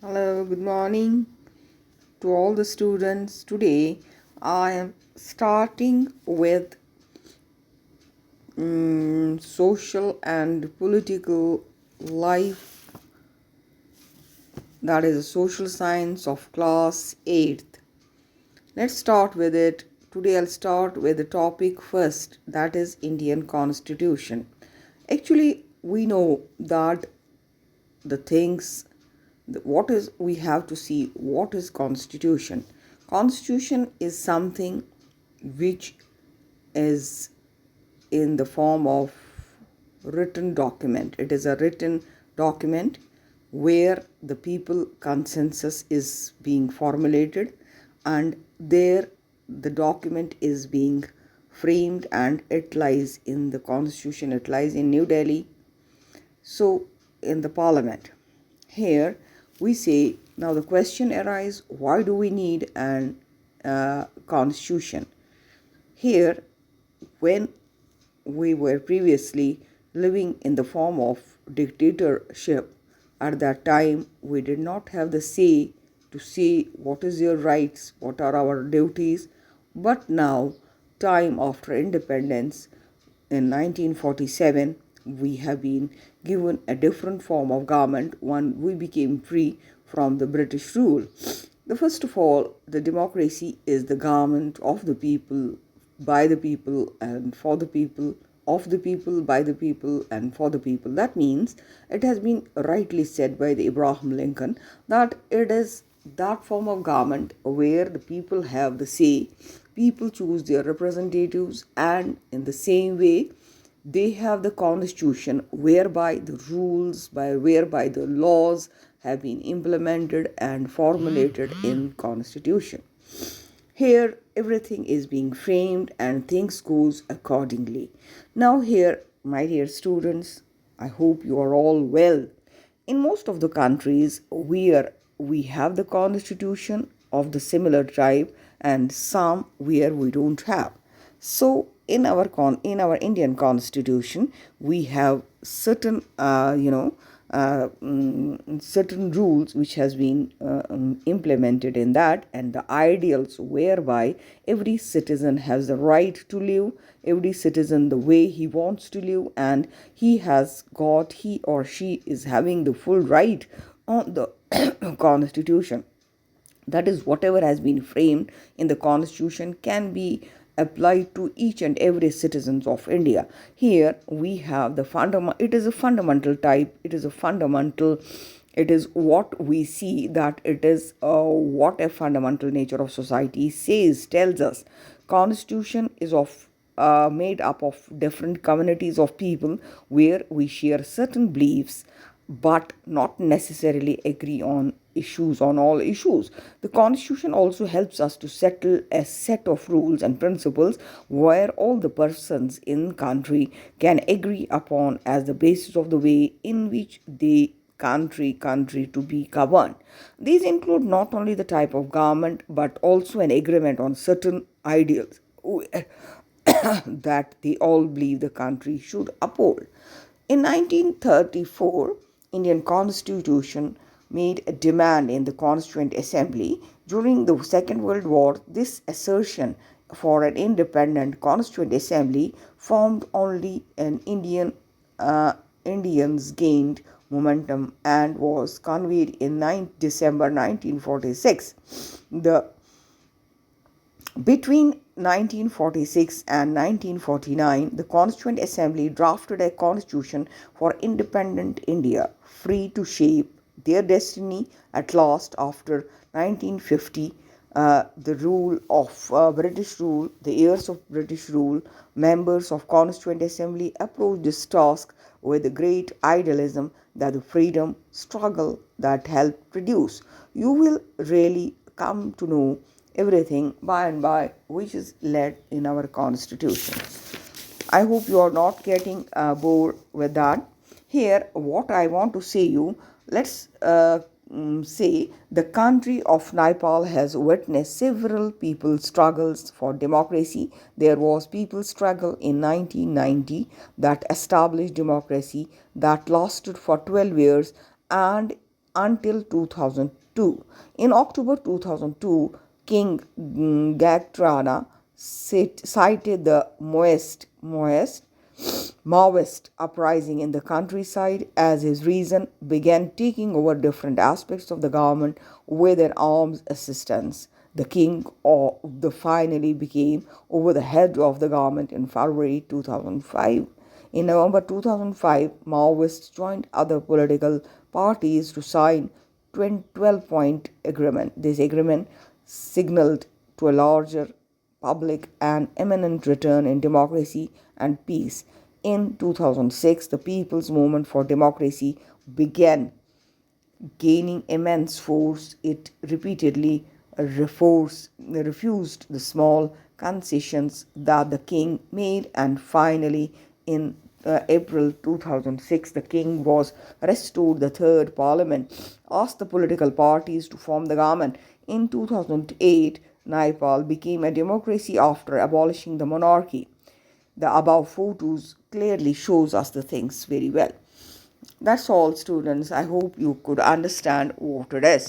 Hello, good morning to all the students. Today I am starting with social and political life, that is social science of class 8th. Let's start with it. Today I'll start with the topic first, that is Indian Constitution. Actually, we know that the things what is we have to see what is constitution is something which is in the form of written document. It is a written document where the people consensus is being formulated, and there the document is being framed, and it lies in the constitution. It lies in New Delhi, so in the parliament. Here we say, now the question arises, why do we need an constitution? Here, when we were previously living in the form of dictatorship, at that time we did not have the say to say what is your rights, what are our duties. But now, time after independence, in 1947, we have been given a different form of government. One, we became free from the British rule. The first of all, the democracy is the government of the people, by the people, and for the people, of the people, by the people, and for the people. That means it has been rightly said by the Abraham Lincoln that it is that form of government where the people have the say. People choose their representatives, and in the same way, they have the constitution whereby the rules, whereby the laws have been implemented and formulated in constitution. Here everything is being framed and things goes accordingly. Now here, my dear students, I hope you are all well. In most of the countries where we have the constitution of the similar type, and some where we don't have. So in our Indian constitution, we have certain certain rules which has been implemented in that, and the ideals whereby every citizen has the right to live, every citizen the way he wants to live, and he or she is having the full right on the constitution. That is, whatever has been framed in the constitution can be applied to each and every citizens of India. Here we have the fundamental, it is a fundamental type, it is a fundamental, it is what we see, that it is what a fundamental nature of society says, tells us. Constitution is of made up of different communities of people where we share certain beliefs but not necessarily agree on all issues. The constitution also helps us to settle a set of rules and principles where all the persons in country can agree upon as the basis of the way in which they country to be governed. These include not only the type of government but also an agreement on certain ideals that they all believe the country should uphold. In 1934, Indian Constitution made a demand in the Constituent Assembly. During the Second World War, this assertion for an independent Constituent Assembly formed only an Indians gained momentum and was convened in December 1946. The Between 1946 and 1949, the Constituent Assembly drafted a constitution for independent India, free to shape their destiny at last after 1950. The rule of British rule, the years of British rule, members of Constituent Assembly approached this task with a great idealism that the freedom struggle that helped produce. You will really come to know everything by and by which is led in our constitution. I hope you are not getting bored with that. Here, what I want to say you, let's say the country of Nepal has witnessed several people struggles for democracy. There was people struggle in 1990 that established democracy that lasted for 12 years, and until 2002. In October 2002, King Gagtrana cited the Maoist uprising in the countryside as his reason, began taking over different aspects of the government with an arms assistance. The king finally became over the head of the government in February 2005. In November 2005, Maoists joined other political parties to sign 12-point agreement. This agreement signaled to a larger public an imminent return in democracy and peace. In 2006, the People's Movement for Democracy began gaining immense force. It repeatedly refused the small concessions that the king made, and finally, in April 2006, the king was restored. The third parliament asked the political parties to form the government. In 2008, Nepal became a democracy after abolishing the monarchy. The above photos clearly shows us the things very well. That's all, students. I hope you could understand what it is.